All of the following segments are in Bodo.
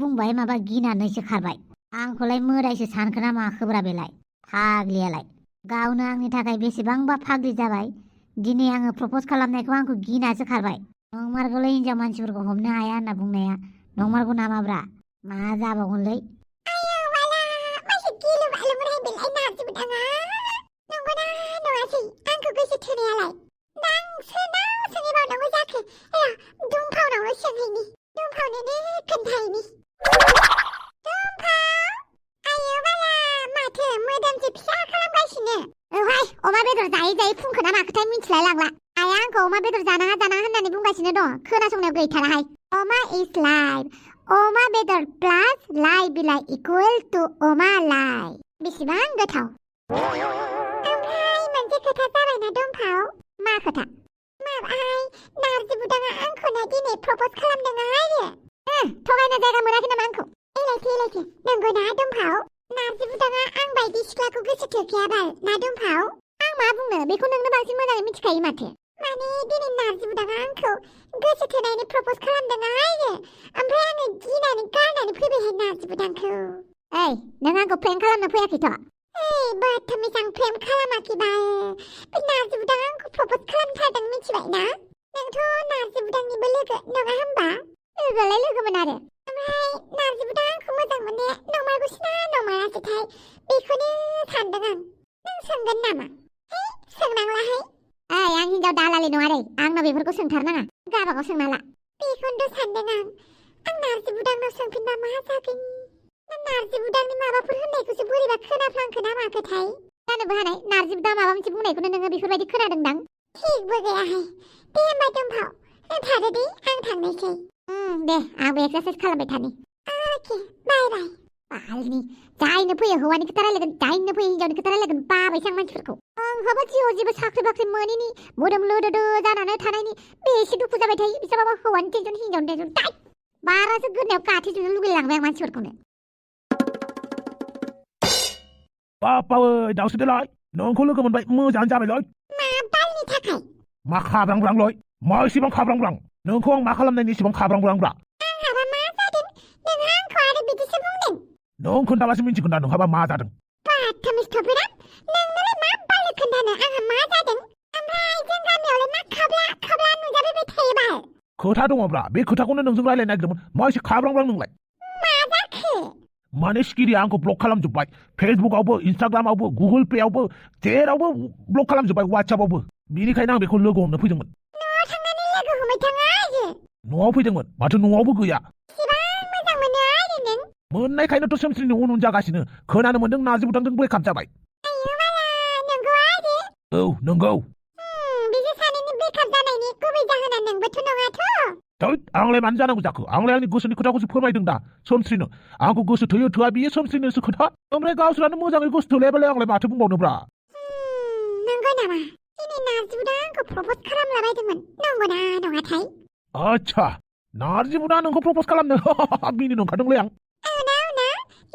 बुंबाय माबा गिनानैसो खारबाय आंखौलाय मोदायसो सानखो ना माखोब्रा बेलाय फाग्लियालाय गावनो आंनि थाखाय बेसेबांबा फाग्लि जाबाय दिनै आङो प्रप'ज खालामनायखौ आंखौ गिनासो खारबाय नंमारगौलै हिनजाव मानसिफोरखौ हमनो हाया होनना बुंनाया नंमारगौ नामाब्रा मा जाबावगोनलै आयौ बाला मासे गिलु बालु मोनहाय बेलाय नारजिबो दाङा नंगौना नङासै आंखौ गोसो थोनायालाय सोनाव सोंहैबावनांगौ जाखो दुमफावनावनो सोंहैनि दुमफावनोनो खोन्थाहैनि दुमफाव आयौ बाला माथो मोदोमसो फिसा खालामगासिनो औहाय अमा बेदर जायै जायै फुंखो ना माखोथाय मिथिलाय लांला आइया आंखौ अमा बेदर जानाङा होननानै बुंगासिनो दं खोनासंनायाव गैथाराहाय अमा इज लाइफ अमा बेदर प्लास लाइ बिलाइ इकुवेल टु अमा लाइ बेसेबां गोथाव ओमफ्राय मोनसे खोथा जाबायना दुमफाव मा खोथा माबाहाय नारजि बुदाङा आंखौनो दिनै प्रप'ज खालामदों आरो थगायनो जायगा मोनाखै नामा आंखौ एलायथो नंगौना दुमफाव नारजि बुदाङा आं बायदि सिख्लाखौ गोसो थोखायाबाल ना दुमफाव आं मा बुंनो बेखौ नोंनो बांसिन मोजाङै मिथिखायो माथो माने दिनै नारजि बुदाङा आंखौ गोसो थोनायनि प्रप'ज खालामदों आरो ओमफ्राय आङो गिनानै गारनानै फैबायहाय नारजि बुदांखौ नों आंखौ प्रेंक खालामनो फैयाखैथ' बदतमिज आं प्रेम खालामाखैबाल बे नारजि बुदाङा आंखौ प्रप'ज खालामथारदों मिथिबाय ना नोंथ' नारजि बुदांनिबो लोगो नङा होमबा लोगोआलाय लोगोमोन आरो ओमफ्राय नारजि बुदाङा आंखौ मोजां मोननाया नंमारगौसोना नंमारासैथाय बेखौनो सानदों आं नों सोंगोन नामा सोंनांलाहाय आं हिनजाव दालालि नङा दै आंनाव बेफोरखौ सोंथारनाङा गाबागाव सोंना ला बेखौनोथ' सानदों आं नारजि बुदांनाव सोंफिनबा मा जागोन नारजि बुदांनि माबाफोर होननायखौसो बोरैबा खोनाफ्लांखो ना माखोथाय जानोबो हानाय नारजि बुदां माबा मोनसे बुंनायखौनो नोङो बेफोरबायदि खोनादोंदां थिगबो गैयाहाय दे होमबा दुमफाव थादो दे आं थांनोसै दे आंबो एक्सारसाइज खालामबाय थानि अके बाय बाय बालनि जायनो फैयो हौवानि खोथा रायलायगोन जायनो फैयो हिनजावनि खोथा रायलायगोन बाबायसो आं मानसिफोरखौ आंहाबो जिउआव जेबो साख्रि बाख्रि मोनैनि मोदोम लोदोदो जानानै थानायनि बेसे दुखु जाबाय थायो बिसोरबाबो हौवानि टेनसन हिनजावनि टेनसन दाय बारासो गोदनायाव काथिजोंनो लुगैलांबाय आं मानसिफोरखौनो बापावै दाउस्रिदेलाय नोंखौ लोगो मोनबाय मोजाङानो जाबायलै मा बालनि थाखाय मा खाब्रांब्रांलै मा एसेबां खाब्रांब्रां नोंखौ आं मा खालामनायनि एसेबां खाब्रांब्रांब्रा आंहाबा मा जादों नोंहा आंखौ आरो बिदिसो बुंदों नों खोन्थाबासो मिन्थिगोन दा नोंहाबा मा जादों बाथमिस थफिराम नोंनोलाय मा बालि खोन्थानो आंहा मा जादों ओमफ्राय जों गामियावलाय मा खाब्ला नुजाबाय थायो बाल खोथा दङब्रा बे खोथाखौनो नोंजों रायलायनो नागिरदोंमोन मा एसे खाब्रांब्रां नोंलाय मा जाखो माने सिकिरिया आंखौ ब्लक खालामजोब्बाय फेसबुकआवबो इन्स्टाग्रामावबो गुगोल पेआवबो जेरावबो ब्लक खालामजोब्बाय वाट्सएपआवबो बेनिखायनो आं बेखौ लोगो हमनो फैदोंमोन न'आव थांनानै लोगो हमबाय थाङा आरो न'आव फैदोंमोन माथो न'आवबो गैया इसिबां मोजां मोनो आरो नों मोननायखायनोथ' सोमस्रिनि उन जागासिनो खोनानो मोन्दों नारजि बुदांजों ब्रेकआप जाबाय आयौ बाला नंगौ आरो औ नंगौ बिसोर सानैनि ब्रेकआप जानायनि गुबै जाहोना नोंबोथ' नङाथ' थोद आंलाय मानो जानांगौ जाखो आंलाय आंनि गोसोनि खोथाखौसो फोरमायदों दा सोमस्रिनो आंखौ गोसो थोयो थोआ बियो सोमस्रिनोसो खोथा ओमफ्राय गावसोरानो मोजाङै गोसो थोलायाबालाय आंलाय माथो बुंबावनोब्रा नंगौ नामा दिनै नारजि बुदाङा आंखौ प्रप'ज खालामलाबायदोंमोन नंगौना नङाथाय आच्छा नारजि बुदाङा नोंखौ प्रप'ज खालामनो मिनिनो ओंखारदोंलै आं औना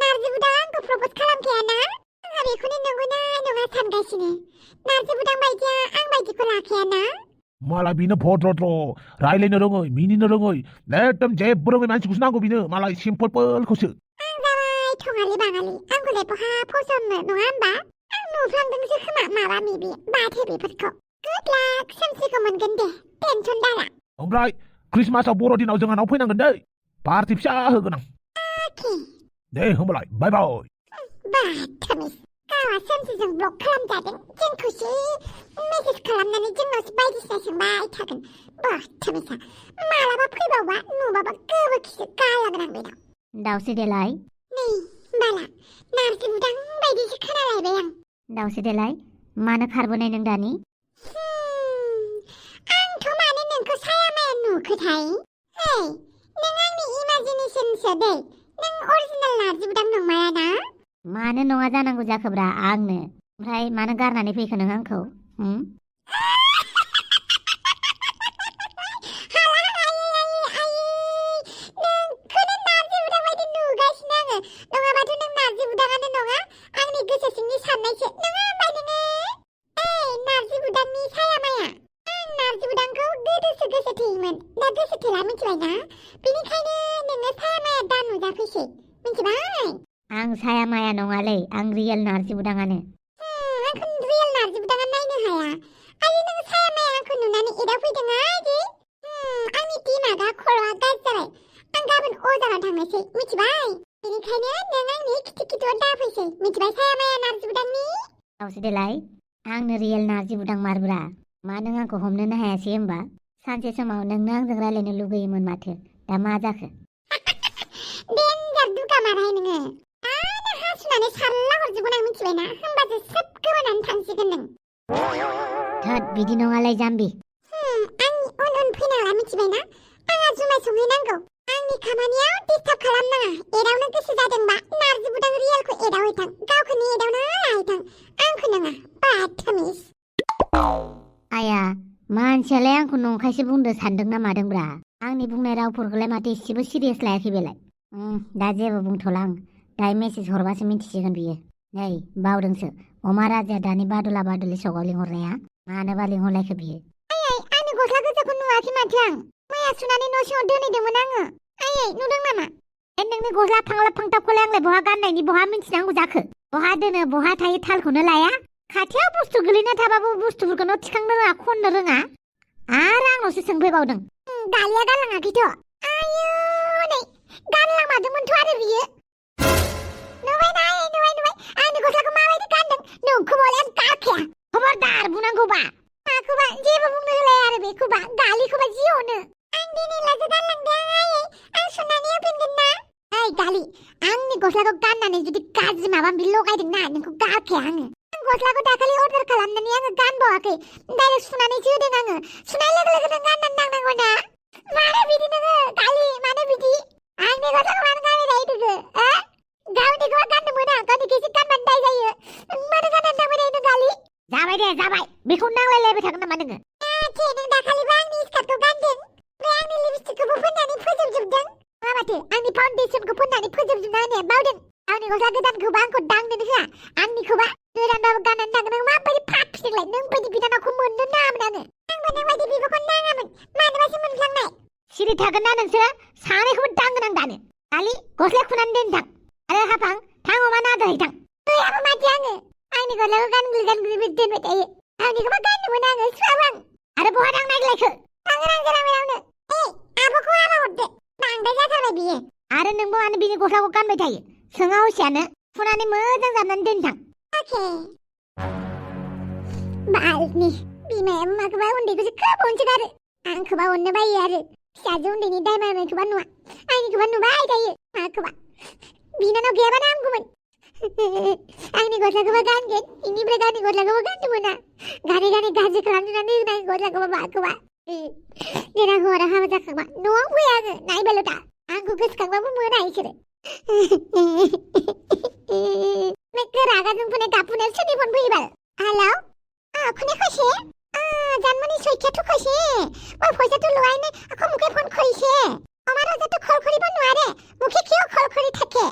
नारजि बुदाङा आंखौ प्रप'ज खालामखायाना आंहा बेखौनो नंगौना नङा सानगासिनो नारजि बुदां बायदिया आं बायदिखौ लाखायाना मालाय बेनो भद्रद्र रायलायनो रोङै मिनिनो रोङै एकदम जेबो रोङै मानसिखौसो नांगौ बेनो मालाय सिम्पोलखौसो आं जाबाय थङालि बाङालि आंखौलाय बहा फसन्नो नङा होमबा आं नुफ्लांदोंसो खोमा माबा मिबि बाथो बेफोरखौ गुड लाक सोमस्रिखौ मोनगोन दे टेनसन दाला ओमफ्राय क्रिसमासआव बर'दिनाव जोंहानाव फैनांगोन दै पार्टि फिसा होगोन आं अके दे होमबालाय बाय बाय बाथमिस गावा सोमस्रिजों ब्लक खालामजादों जोंखौसो मेसेज खालामनानै जोंनावसो बायदिसिना सोंबाय थागोन बाथमिसा मालाबा फैबावबा नुबाबा गोबोरखिसो गालागोन आं बेनाव दाउस्रिदेलाय नै बाला नारजि बुदां बायदिसो खोनालायबाय आं दाउस्रिदेलाय मानो खारबोनाय नों दानि आंथ' मानो नोंखौ साया माया नुखोथाय नों आंनि इमाजिनेसनसो दै नों अरिजिनेल नारजि बुदां नंमाराना मानो नङा जानांगौ जाखोब्रा आंनो ओमफ्राय मानो गारनानै फैखो नों आंखौ नोंखौनो नारजि बुदां बायदि नुगासिनो आङो नङाबाथ' नों नारजि बुदाङानो नङा आंनि गोसो सिंनि साननायसो नङा होमबाय नोङो नारजि बुदांनि साया माया आं नारजि बुदांखौ गोदोसो गोसो थोयोमोन दा गोसो थोला मिथिबायना बेनिखायनो नोङो साया माया दा नुजा दाफैसै मिथिबाय आं साया माया नङालै आं रियेल नार्जि बुदाङानो आंखौ रियेल नार्जि बुदाङा नायनो हाया आयै नों साया माया आंखौ नुनानै एदावफैदों आयै आंनि दिमागा खर'आ गाज्रि जाबाय आं गाबोन अजानाव थांनोसै मिथिबाय बेनिखायनो नों आंनि खिथु दाफैसै मिथिबाय साया माया नार्जि बुदांनि दावस्रिदेलाय आंनो रियेल नार्जि बुदां मारब्रा मा नों आंखौ हमनोनो हायासै होमबा सानसे समाव नोंनो आंजों रायलायनो लुगैयोमोन माथो दा मा जाखो डेन्जार दुगा मारहाय नोङो आरो हासुनानै सारला हरजोबगोन आं मिथिबायना होमबासो सोब गोमानानै थांसिगोन नों थोद बिदि नङालै जाम्बि आंनि उन फैनांला मिथिबायना आंहा जुमाय संहैनांगौ आंनि खामानियाव डिस्टार्ब खालामनाङा एदावनो गोसो जादोंबा नार्जि बुदां रियेलखौ एदावहैथां गावखौनो एदावना लाहैथां आंखौ नङा बाथमिस आया मानसियालाय आंखौ नंखायसो बुंदो सानदों ना मादोंब्रा आंनि बुंनाय रावफोरखौलाय माथो एसेबो सिरियास लायाखै बेलाय दा जेबो बुंथ'ला आं दायो मेसेज हरबासो मिन्थिसिगोन बियो नै बावदोंसो अमा राजाया दानि बादुला बादुलि सगाव लिंहरनाया मानोबा लिंहरलायखो बियो आंनि गस्ला गोजाखौ नुवाखै माथो आं मैया सुनानै न' सिङाव दोनहैदोंमोन आङो आयै नुदों नामा नोंनि गस्ला फांलाब फांथाबखौलाय आंलाय बहा गाननायनि बहा मिन्थिनांगौ जाखो बहा दोनो बहा थायो थालखौनो लाया खाथियाव बुस्थु गोलैना थाबाबो बुस्थुफोरखौ न' थिखांनो रोङा खननो रोङा आरो आंनावसो सोंफैबावदों गालिया गालाङाखैथ' आयौ नै गानलांमारदोंमोनथ' आरो बियो नुबाय आंनि गस्लाखौ माबायदि गानदों नोंखौबालाय आं गारखाया खबरदार बुंनांगौबा माखौबा जेबो बुंनो होलाया आरो बेखौबा गालिखौबा जि अनो आं दिनैलासो गानलांदों आयै आं सुनानै होफिनगोन ना ओइ गालि आंनि गस्लाखौ गाननानै जुदि गाज्रि माबा माबि लगायदोंना नोंखौ गारखाया आङो आं गस्लाखौ दाखालि अर्डार खालामनानै आङो गानबावाखै डाइरेक्ट सुनानैसो होदों आङो सुनाय लोगो लोगो नों गाननानै नांनांगौ ना मानो बिदि नोङो गालि मानो बिदि आंनि गस्लाखौ मानो गानबाय थायो नोङो गावनिखौबा गाननो मोना गावनिखौसो गानबानो दाय जायो मानो गाननानै थांबाय थायो नों गालि जाबाय दे जाबाय बेखौ नांलायलायबाय थागोन नामा नोङो नों दाखालिबो आंनि स्कार्टखौ गानदों ओमफ्राय आंनि लिपस्टिकखौबो फोननानै फोजोबजोबदों मा माथो आंनि फाउन्डेसनखौ फोननानै फोजोबजोबना होनाया बावदों आंनि गस्ला गोदानखौबा आंखौ दांनोनो होआ आंनिखौबा गोदानबाबो गाननानै थांगोन नों माबायदि फाफिदोंलाय नों बायदि बिनानावखौ मोननो नाङामोन आंबो नों बायदि बिब'खौ नाङामोन मानोबासो मोनफ्लांनाय सिरि थागोन ना नोंसोर सानैखौबो दांगोन आं दानो दालि गस्ला खुनानै दोनथां आरो हाफां थां अमा नादहैथां गैयाबो माथो आङो आंनि गस्लाखौ गानग्लि दोनबाय थायो आंनिखौबा गाननो मोना आङो सुवाबो आं आरो बहा दां नायग्लायखो थांगोन आं जेरावनो आब'खौ हाबा हरदो बांद्राय जाथारबाय बियो आरो नोंबो मानो बिनि गस्लाखौ गानबाय थायो सोङा हसियानो फुनानै मोजां जाबनानै दोनथां अके बालनि बिमायाबो माखौबा उन्दैखौसो खोब अनसोगारो आंखौबा अननो बायो आरो फिसाजो उन्दैनि दायमारिखौबा नुवा आंनिखौबा नुबाय थायो माखौबा बिनानाव गैयाबानो हामगौमोन आंनि गस्लाखौबा गानगोन इनिफ्राय गावनि गस्लाखौबो गाननो मोना गानै गाज्रि खालामजोबनानै होगोन आंनि गस्लाखौबा माखौबा देनां हौवारा हाबा जाखांबा न'आव फैया आङो नायबाल' दा आंखौ गोसोखांबाबो मोना इसोरो बे रागाजों फैनाय गाबफुनाया सोरनि फन फैबाल हेलौ खोनायाखैसे জানমানি সৈখ্যাটো কৈছে মই পইচাটো লোৱাই নাই আকৌ মোকে ফোন কৰিছে আমাৰ ৰাজাটো খল কৰিব নোৱাৰে মোকে কিয় খল কৰি থাকে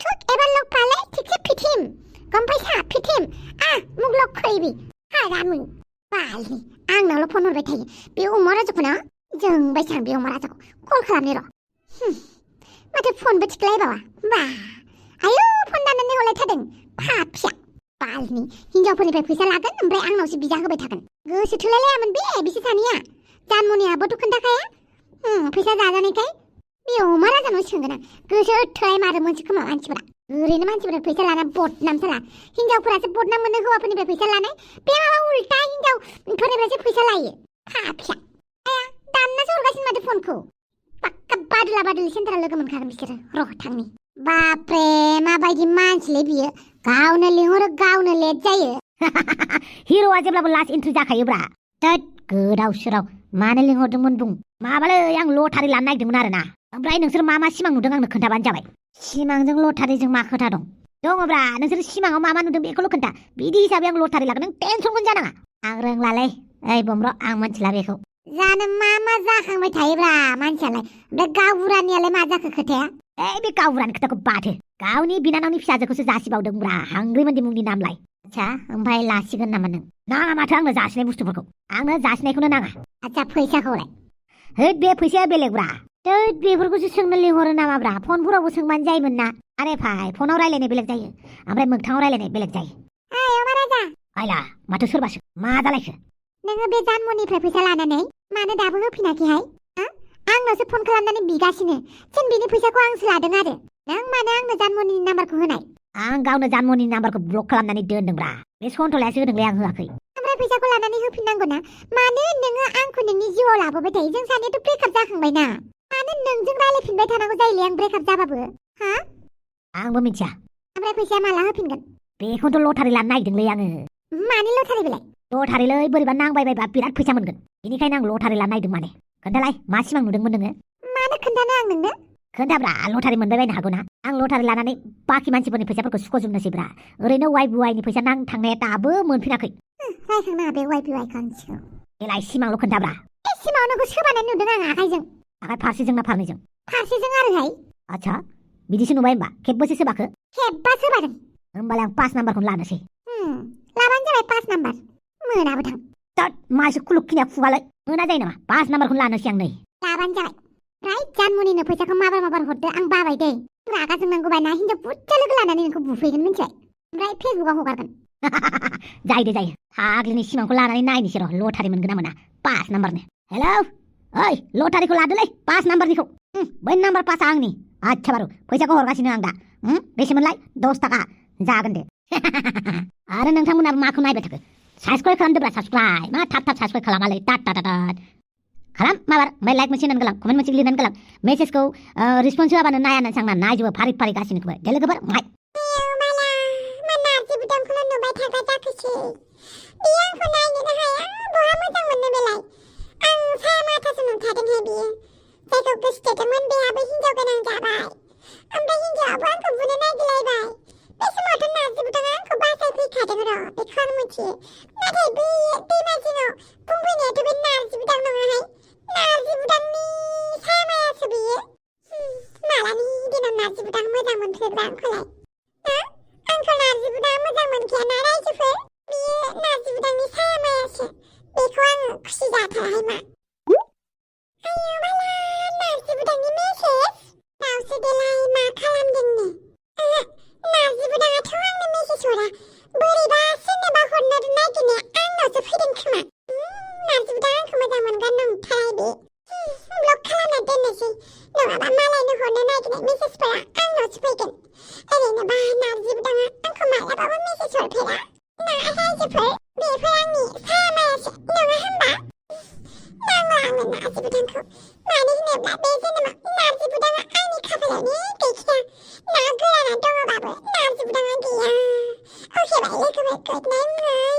তোক এবাৰ লগ পালে ঠিকছে পিঠিম গম পাইছা পিঠিম মোক লগ কৰিবি হাৰামুই বালনি आंनावल' फन हरबाय थायो बे अमा राजाखौ ना जोंबायसो आं बे अमा राजाखौ कल खालामनो र' माथो फनबो थिखलायबावा बा आयौ फन दाननानै हरलायथारदों फाफिया बालनि हिनजावफोरनिफ्राय फैसा लागोन ओमफ्राय आंनावसो बिजा होबाय थागोन गोसो थोलायलायामोन बे बिसोर सानैया जानमनि आबोथ' खोन्थाखाया फैसा जाजानायखाय बे अमा राजानाव सोंगोन आं गोसो थोलाय मारोमोनसो खोमा मानसिफोरा ओरैनो मानसिफोरा फैसा लाना बदनाम साला हिनजावफोरासो बदनाम मोनो हौवाफोरनिफ्राय फैसा लानाय बे माबा उल्टा हिनजावफोरनिफ्रायसो फैसा लायो फाफिया आया दाननासो हरगासिनो माथो फनखौ पाक्का बादुला बादुलि सेन्टाराव लोगो मोनखागोन बिसोरो र' थांनि बापरे माबायदि मानसिलै बियो गावनो लिंहरो गावनो लेट जायो हिर'आ जेब्लाबो लास्ट एन्ट्रि जाखायोब्रा थोद गोदाव सोराव मानो लिंहरदोंमोन बुं माबालै आं लटारि लानो नागिरदोंमोन आरोना ओमफ्राय नोंसोर मा सिमां नुदों आंनो खोन्थाबानो जाबाय सिमांजों लटारिजों मा खोथा दङब्रा नोंसोर सिमाङाव मा नुदों बेखौल' खोन्था बिदि हिसाबै आं लटारि लागोन नों टेनसनखौनो जानाङा आं रोंलालै ओइ बम्र' आं मिथिला बेखौ जानो मा जाखांबाय थायोब्रा मानसियालाय ओमफ्राय गावबुरानियालाय मा जाखो खोथाया बे गावबुरानि खोथाखौ बाथो गावनि बिनानावनि फिसाजोखौसो जासिबावदोंब्रा हांग्रिमोननि मुंनि नामलाय आच्छा ओमफ्राय लासिगोन नामा नों नाङा माथो आंनो जासिनाय बुस्थुफोरखौ आंनो जासिनायखौनो नाङा आच्छा फैसाखौलाय होद बे फैसाया बेलेगब्रा बेफोरखौसो सोंनो लिंहरो नामाब्रा फनफोरावबो सोंबानो जायोमोन ना आरे भाई फनाव रायलायनाय बेलेग जायो ओमफ्राय मोगथाङाव रायलायनाय बेलेग जायो अमा राजा आइला माथो सोरबासो मा जालायखो नोङो बे जानमनिफ्राय फैसा लानानै मानो दाबो होफिनाखैहाय आंनावसो फन खालामनानै बिगासिनो जों बिनि फैसाखौ आंसो लादों आरो नों मानो आंनो जानमनिनि नाम्बारखौ होनाय आं गावनो जानमनिनि नाम्बारखौ ब्लक खालामनानै दोनदोंब्रा बे सन्थलायासो होदोंलै आं होआखै ओमफ्राय फैसाखौ लानानै होफिननांगौ ना मानो नोङो आंखौ नोंनि जिउआव लाबोबाय थायो जों सानैयाथ' ब्रेकआप जाखांबायना मानो नोंजों रायलायफिनबाय थानांगौ जायोलै आं ब्रेकआप जाबाबो हा आंबो मिथिया ओमफ्राय फैसाया माला होफिनगोन बेखौथ' लटारि लानो नागिरदोंलै आङो मानि लटारि बेलाय लटारिलै बोरैबा नांबायबायबा बिराद फैसा मोनगोन बेनिखायनो आं लटारि लानो नागिरदों माने खोन्थालाय मा सिमां नुदोंमोन नोङो मानो खोन्थानो आं नोंनो खोन्थाब्रा लटारि मोनबाय बायनो हागौ ना आं लटारि लानानै बाखि मानसिफोरनि फैसाफोरखौ सुख'जोबनोसैब्रा ओरैनो वाइ बिवाइनि फैसा थांनाया दाबो मोनफिनाखै रायखांनाङा बे वाइ बिवाइखौ आं सिगाङाव बेलाय सिमांल' खोन्थाब्रा सिमाव नोंखौ सोबानाय नुदों आं आखाइजों आखाइ फारसेजों ना फारनैजों फारसेजों आरोहाय आच्छा बिदिसो नुबाय होमबा खेबबेसे सोबाखो खेबबा सोबादों होमबालाय आं 5 नाम्बारखौनो लानोसै लाबानो जाबाय 5 नाम्बार मोनाबो थां तत मासो खुलुक खिनिया खुगालाय मोना जायो नामा 5 नाम्बारखौनो लानोसै आं नै लाबानो जाबाय ओमफ्राय जानमुनिनो फैसाखौ माबार हरदो आं बाबाय दै रागा जोंनांगौ बायना हिनजाव बुरजा लोगो लानानै नोंखौ बुफैगोन मिथिबाय ओमफ्राय फेसबुकाव हगारगोन जायो दे जायो फाग्लिनि सिमांखौ लानानै नायनोसै र' लटारि मोनगोन ना मोना 5 नाम्बारनि हेलौ ओइ लटारिखौ लादोलै 5 नाम्बारनिखौ बै नाम्बार 5आ आंनि आच्छा बारु फैसाखौ हरगासिनो आं दा बेसेमोनलाय 10 थाखा जागोन दे आरो नोंथांमोनाबो माखौ नायबाय थाखो साबस्क्राइब खालामदोब्रा साबस्क्राइब मा थाब साबस्क्राइब खालामालै टाट खालाम माबार ओमफ्राय लाइक मोनसे होनानै गालां कमेन्ट मोनसे लिरनानै गालां मेसेजखौ रिसपन्स होआबानो नायानो सांना नायजोबो फारि फारि गासिनिखौबो देले गोबर माय नारजि बुदांखौल' नुबाय थाग्रा जाखोसै बियो आंखौ नायनोनो हाया बहा मोजां मोननो बेलाय आं साया माथासो नंखादोंहाय बियो जायखौ गोसोथोदोंमोन बेहाबो हिनजाव गोनां जाबाय ओमफ्राय हिनजावाबो आंखौ बुनो नागिरलायबाय बे समावथ' नारजि बुदाङा आंखौ बासायफैखादों र' बेखौ आं मिथियो नाथाय बे दैमा जिङाव बुंफैनायाथ' बे नारजि बुदां नङाहाय नारजि बुदांनि सामायासो बियो मालानि दिनाव नारजि बुदां मोजां मोनफेरबा आंखौलाय आंखौ नारजि बुदाङा मोजां मोनखायाना रायजोफोर बियो नारजि बुदांनि सामायासो बेखौ आङो खुसि जाथाराहाय मा आयौ बाला नारजि बुदांनि मेसेज दाउसो देलाय मा खालामदोंनो नारजि बुदाङाथ' आंनो मेसेज हरा बोरैबा सोरनोबा हरनो नागिरनाया आंनावसो फैदों खोमा नारजि बुदाङा आंखौ मोजां मोनग्रा नंथाराय बे ब्लक खालामना दोननोसै नङाबा मालायनो हरनो नागिरनाय मेसेजफोरा आंनावसो फैगोन ओरैनोबा नारजि बुदाङा आंखौ मालाबाबो मेसेज हरफेरा ना रायजोफोर बेफोर आंनि सामायासो नङा होमबा नांला आंनो नारजि बुदांखौ मानो होनोब्ला बे जोनोमाव नारजि बुदाङा आंनि खाफालावनो गैखाया ना गोराना दङबाबो नारजि बुदाङा गैया अके बाय लोगोफोर गुड नाइट